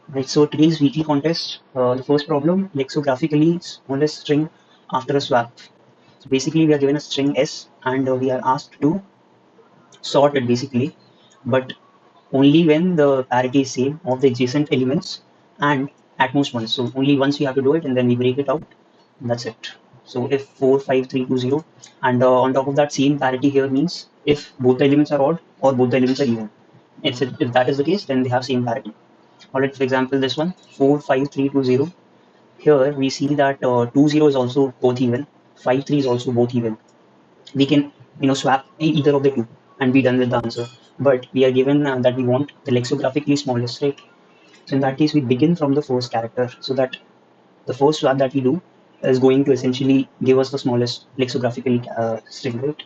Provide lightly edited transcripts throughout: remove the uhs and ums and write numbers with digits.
Right, so today's weekly contest, the first problem, lexicographically smallest string after a swap. So basically we are given a string S and we are asked to sort it basically, but only when the parity is same of the adjacent elements and at most once. So only once we have to do it and then we break it out. And that's it. So if 4, 5, 3, 2, 0, and on top of that same parity here means if both the elements are odd or both the elements are even. If that is the case, then they have same parity. Alright, for example, this one 4, 5, 3, 2, 0. Here we see that 2, 0 is also both even, 5, 3 is also both even. We can swap either of the two and be done with the answer. But we are given that we want the lexicographically smallest, right? So in that case, we begin from the first character so that the first swap that we do is going to essentially give us the smallest lexicographically string, right?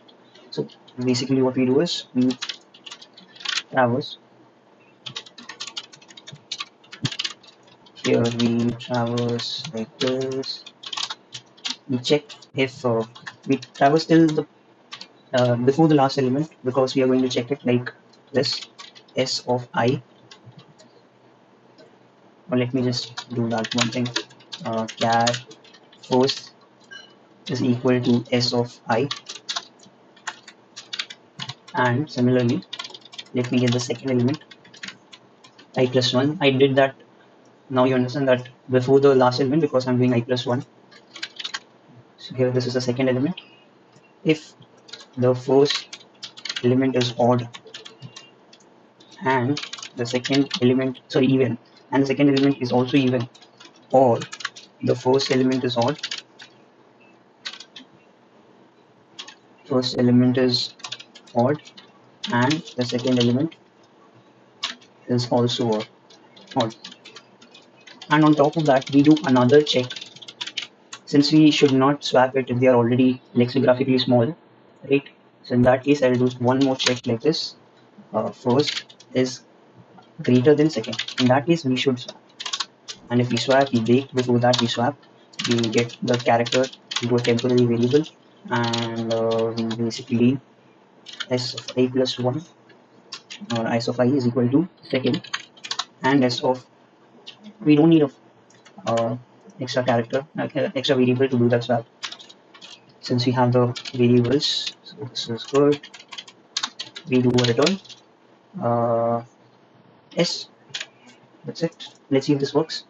So basically what we do is we traverse. Here we traverse like this. We check if we traverse till the before the last element because we are going to check it like this s of I, or let me just do that one thing, char first is equal to s of I, and similarly let me get the second element I plus 1. I did that, now you understand that before the last element because I'm doing I plus 1. So here this is the second element. If the first element is odd and the second element, sorry, even, and the second element is also even, or the first element is odd, first element is odd and the second element is also odd. And on top of that, we do another check since we should not swap it if they are already lexicographically small, right? So in that case, I'll do one more check like this. First is greater than second. In that case, we should swap. And if we swap, we break before that we swap. We get the character to a temporary variable, and we basically s of I plus 1 or s of I is equal to second, and s of, we don't need a uh, extra character, extra variable to do that swap since we have the variables. So this is good. We do a return s. That's it. Let's see if this works.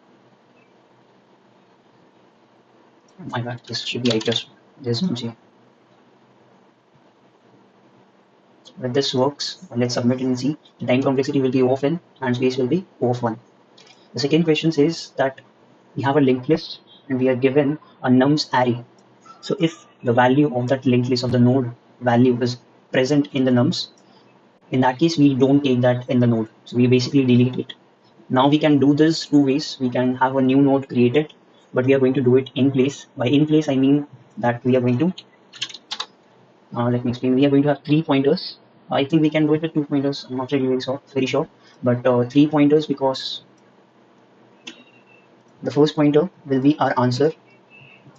Oh my god, this should be I plus 1. There's no change. When this works, let's submit it and see. The time complexity will be O of n and space will be O of 1. The second question says that we have a linked list and we are given a nums array. So if the value of that linked list of the node value is present in the nums, in that case we don't take that in the node. So we basically delete it. Now we can do this two ways. We can have a new node created, but we are going to do it in place. By in place, I mean that we are going to, let me explain. We are going to have 3 pointers. I think we can do it with 2 pointers. I'm not really very sure, but 3 pointers because the first pointer will be our answer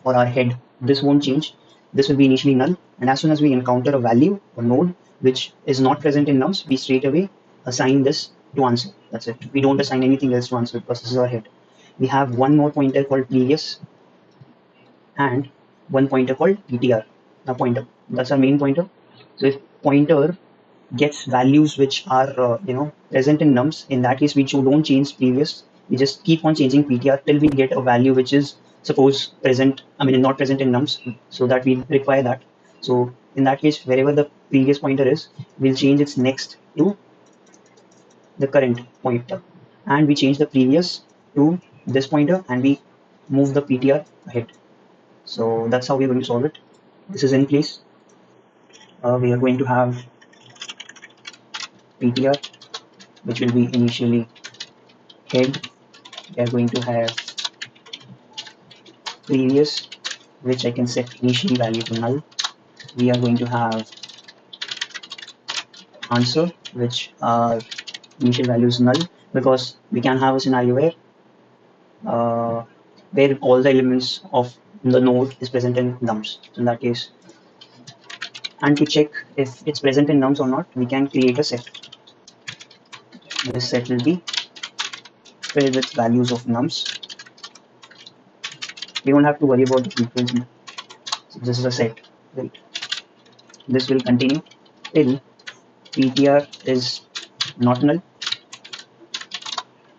or our head. This won't change. This will be initially null, and as soon as we encounter a value or node which is not present in nums, we straight away assign this to answer. That's it. We don't assign anything else to answer because this is our head. We have one more pointer called previous and one pointer called PTR. A pointer. That's our main pointer. So if pointer gets values which are present in nums, in that case we don't change previous. We just keep on changing PTR till we get a value which is suppose present. I mean not present in nums, so that we require that. So in that case, wherever the previous pointer is, we'll change its next to the current pointer, and we change the previous to this pointer, and we move the PTR ahead. So that's how we're going to solve it. This is in place. We are going to have PTR, which will be initially head. We are going to have previous, which I can set initially value to null. We are going to have answer, which initial value is null, because we can have a scenario uh, where all the elements of the node is present in nums. So in that case, and to check if it's present in nums or not, we can create a set. This set will be filled with values of nums. We don't have to worry about the frequency. So this is a set, right? This will continue till ptr is not null,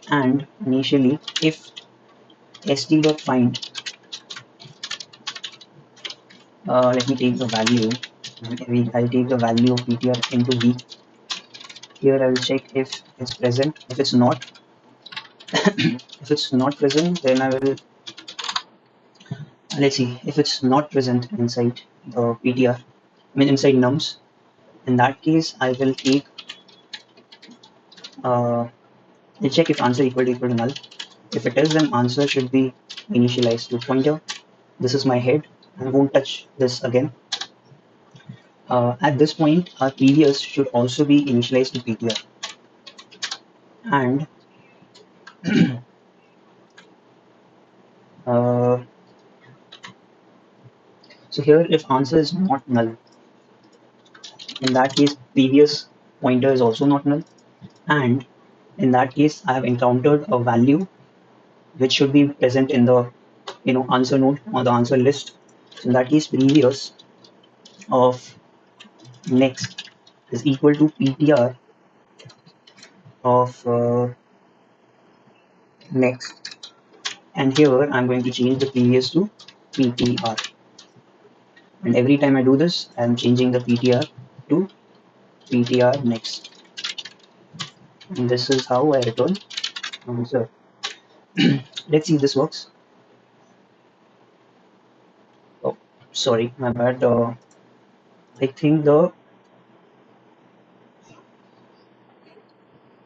and initially if st.find, let me take the value, I'll take the value of ptr into v. Here I will check if it's present. If it's not, if it's not present, then I will, let's see, if it's not present inside the ptr, I mean inside nums, in that case I will take, I'll check if answer equal to null. If it is, then answer should be initialized to pointer. This is my head. I won't touch this again. At this point, our previous should also be initialized to ptr. And uh, so here, if answer is not null, in that case, previous pointer is also not null. And in that case, I have encountered a value which should be present in the answer node or the answer list. So in that case, previous of next is equal to ptr of next, and here I'm going to change the previous to ptr, and every time I do this I'm changing the ptr to ptr next, and this is how I return answer. Let's see if this works. Oh, sorry, my bad. I think the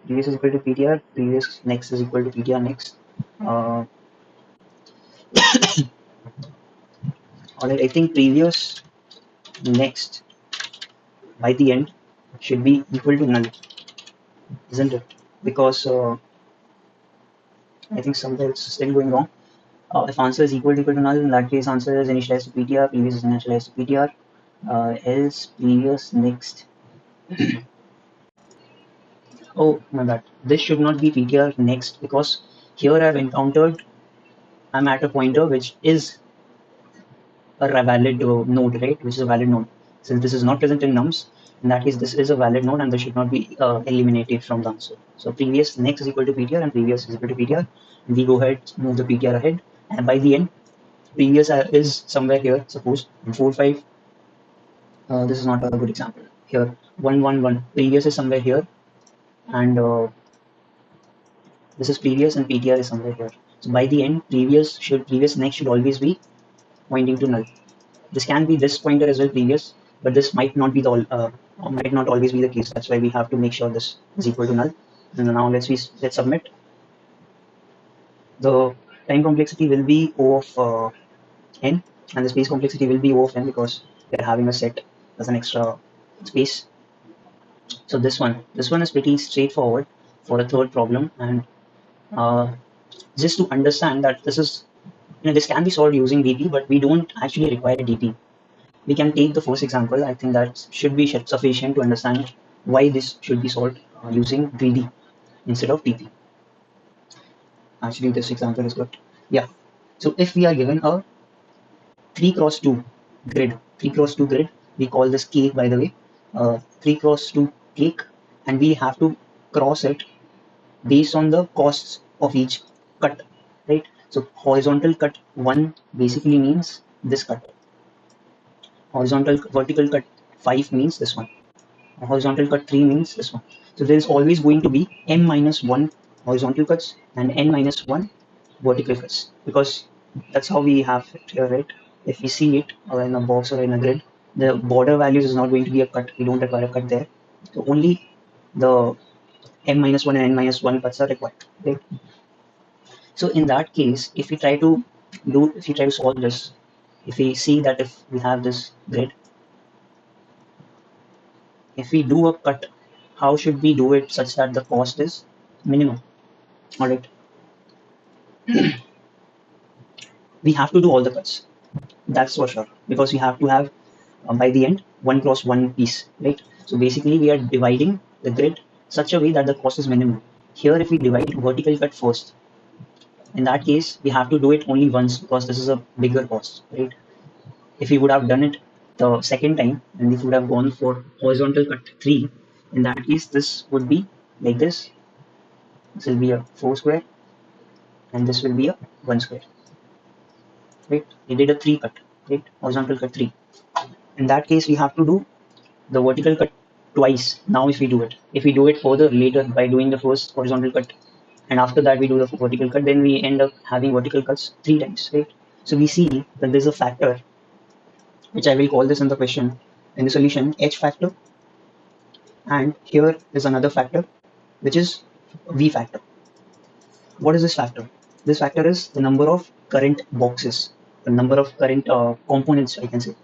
previous is equal to ptr, previous next is equal to ptr next. uh, Alright, I think previous next by the end should be equal to null, isn't it? Because I think something is still going wrong. If answer is equal to null, in that case answer is initialized to ptr, previous is initialized to ptr, else previous next. Oh my bad. This should not be ptr next, because here I've encountered, I'm at a pointer which is a valid node, right? Which is a valid node. Since this is not present in nums, in that case this is a valid node and this should not be eliminated from the answer. So previous next is equal to ptr and previous is equal to ptr. We go ahead, move the ptr ahead, and by the end, previous is somewhere here. Suppose in 4 5, this is not a good example. Here 1 1 1, previous is somewhere here, and this is previous and ptr is somewhere here. So by the end, previous next should always be pointing to null. This can be this pointer as well, previous, but this might not be the might not always be the case. That's why we have to make sure this is equal to null. And now let's submit. The time complexity will be O of n, and the space complexity will be O of n, because we're having a set as an extra space. So this one is pretty straightforward for a third problem, and just to understand that this is, this can be solved using DP, but we don't actually require DP. We can take the first example. I think that should be sufficient to understand why this should be solved using greedy instead of DP. Actually, this example is good. Yeah. So if we are given a 3 cross 2 grid, we call this cake, by the way, 3 cross 2 cake, and we have to cross it based on the costs of each cut, right? So horizontal cut 1 basically means this cut. Vertical cut 5 means this one. Horizontal cut 3 means this one. So there is always going to be m minus 1 horizontal cuts and n minus 1 vertical cuts, because that's how we have it here, right? If we see it in a box or in a grid, the border values is not going to be a cut. We don't require a cut there. So only the m minus 1 and n minus 1 cuts are required, right? So in that case, if we try to solve this, if we see that if we have this grid, if we do a cut, how should we do it such that the cost is minimum? All right, we have to do all the cuts, that's for sure, because we have to have by the end 1 cross 1 piece, right? So basically we are dividing the grid such a way that the cost is minimum. Here if we divide vertical cut first, In that case, we have to do it only once because this is a bigger cost, right? If we would have done it the second time and we would have gone for horizontal cut 3, in that case, this would be like this. This will be a 4 square and this will be a 1 square, right? We did a 3 cut, right? Horizontal cut 3. In that case, we have to do the vertical cut twice. Now, if we do it further later by doing the first horizontal cut and after that we do the vertical cut, then we end up having vertical cuts 3 times, right? So we see that there's a factor which I will call this in the question in the solution h factor, and here is another factor which is v factor. What is this factor? This factor is the number of current boxes, the number of current components, I can say.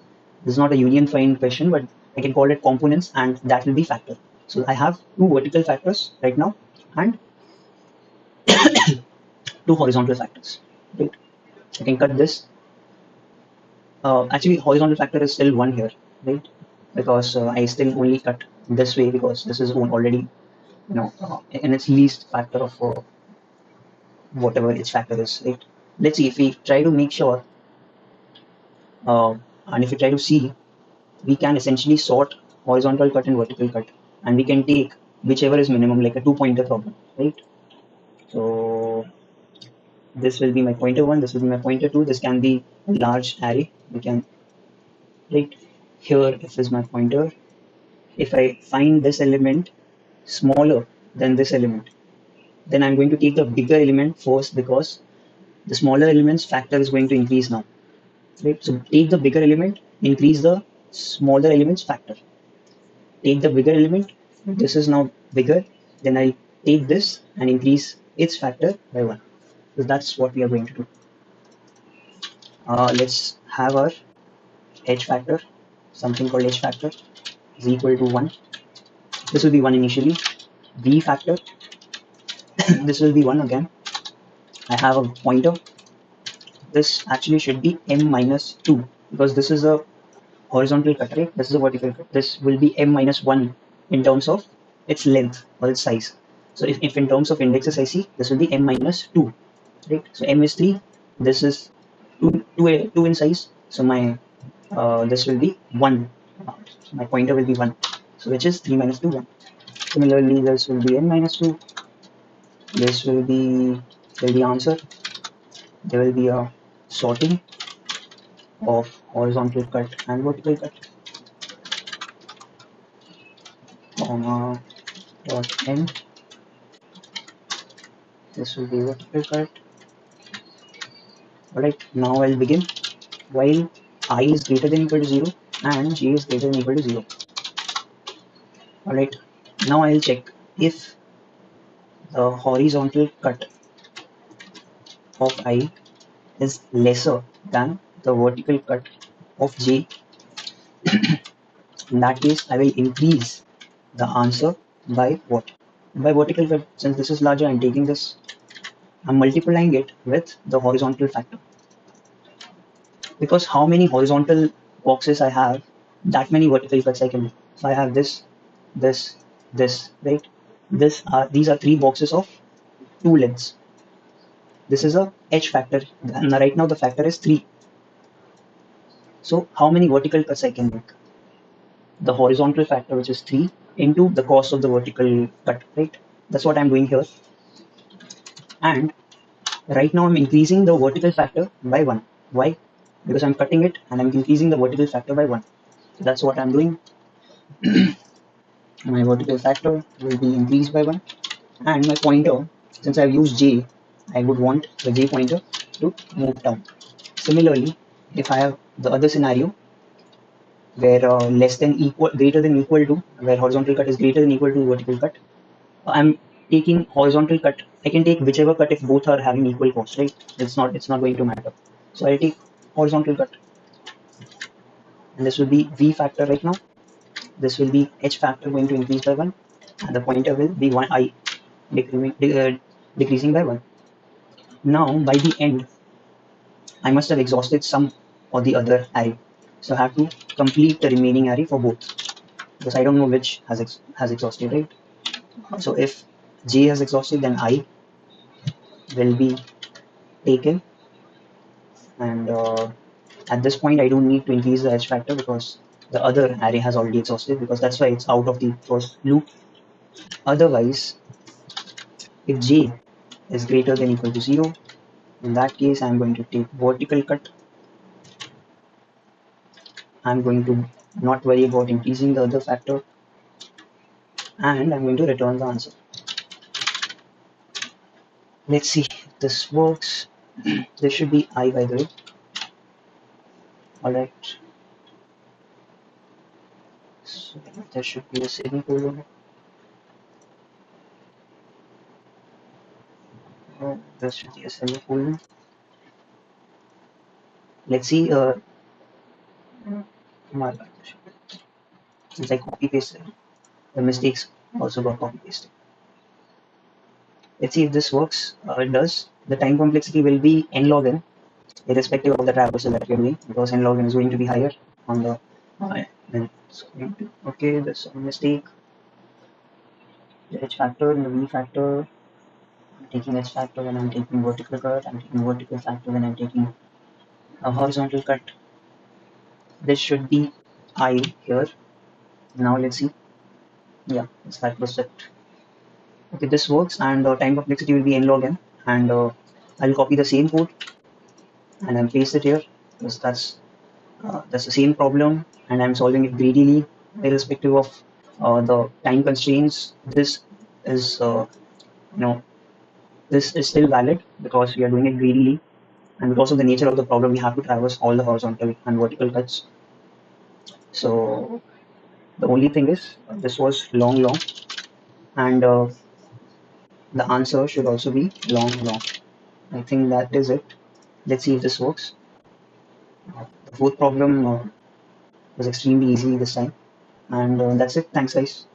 This is not a union find question, but I can call it components and that will be factor. So I have two vertical factors right now and two horizontal factors. Right? I can cut this. Actually, horizontal factor is still 1 here, right? Because I still only cut this way because this is already, in its least factor of whatever its factor is, right? Let's see if we try to make sure, uh, and if we try to see, we can essentially sort horizontal cut and vertical cut, and we can take whichever is minimum, like a 2-pointer problem, right? So this will be my pointer 1, this will be my pointer 2. This can be a large array. We can, right here, this is my pointer. If I find this element smaller than this element, then I'm going to take the bigger element first because the smaller element's factor is going to increase now. Right? So take the bigger element, increase the smaller element's factor. Take the bigger element, this is now bigger, then I'll take this and increase its factor by 1. So that's what we are going to do. Let's have our h factor, something called h factor is equal to 1. This will be 1 initially. V factor, this will be 1 again. I have a pointer. This actually should be m minus 2 because this is a horizontal cut, right? This is a vertical cut. This will be m minus 1 in terms of its length or its size. So if in terms of indexes I see, this will be m minus 2, right? So m is 3, this is 2 in size. So my this will be 1. So my pointer will be 1. So which is 3 minus 2, 1. Similarly, this will be n minus 2. This will be the answer. There will be a sorting of horizontal cut and vertical cut, comma dot n. This will be vertical cut. Alright, now I'll begin while I is greater than equal to 0 and j is greater than equal to 0. Alright, now I'll check if the horizontal cut of I is lesser than the vertical cut of j. In that case, I will increase the answer by what? By vertical cut. Since this is larger, I'm taking this, I'm multiplying it with the horizontal factor. Because how many horizontal boxes I have, that many vertical cuts I can do. So I have this, right? These are 3 boxes of 2 lengths. This is a h factor, and right now the factor is 3. So how many vertical cuts I can make? The horizontal factor, which is 3, into the cost of the vertical cut, right? That's what I'm doing here. And right now I'm increasing the vertical factor by 1. Why? Because I'm cutting it and I'm increasing the vertical factor by 1. So that's what I'm doing. My vertical factor will be increased by 1. And my pointer, since I've used j, I would want the j pointer to move down. Similarly, if I have the other scenario where greater than equal to, where horizontal cut is greater than equal to vertical cut, I'm taking horizontal cut. I can take whichever cut if both are having equal cost, right? It's not going to matter. So I'll take horizontal cut, and this will be v factor right now. This will be h factor going to increase by 1, and the pointer will be 1 I decreasing by 1. Now by the end, I must have exhausted some or the other array. So I have to complete the remaining array for both because I don't know which has exhausted, right? So if j has exhausted, then I will be taken, and at this point I don't need to increase the edge factor because the other array has already exhausted, because that's why it's out of the first loop. Otherwise, if j is greater than equal to 0, in that case I'm going to take vertical cut. I'm going to not worry about increasing the other factor, and I'm going to return the answer. Let's see if this works. This should be I, by the way. Alright, so there should be a semicolon. Oh, there should be a semicolon. Let's see. Since I copy pasted, the mistakes also got copy pasted. Let's see if this works. It does. The time complexity will be n log n, irrespective of the traversal that you're doing, because n log n is going to be higher on the. Then it's going to, okay, there's a mistake. The h factor and the v factor. I'm taking h factor when I'm taking vertical cut. I'm taking vertical factor when I'm taking a horizontal cut. This should be I here. Now let's see. Yeah, it's 5%. Okay, this works, and time complexity will be n log n, and I'll copy the same code and I'll paste it here, because that's the same problem, and I'm solving it greedily, irrespective of the time constraints. This is you know this is still valid because we are doing it greedily, and because of the nature of the problem, we have to traverse all the horizontal and vertical cuts. So the only thing is, this was long, and the answer should also be long. I think that is it. Let's see if this works. The fourth problem was extremely easy this time, and that's it. Thanks, guys.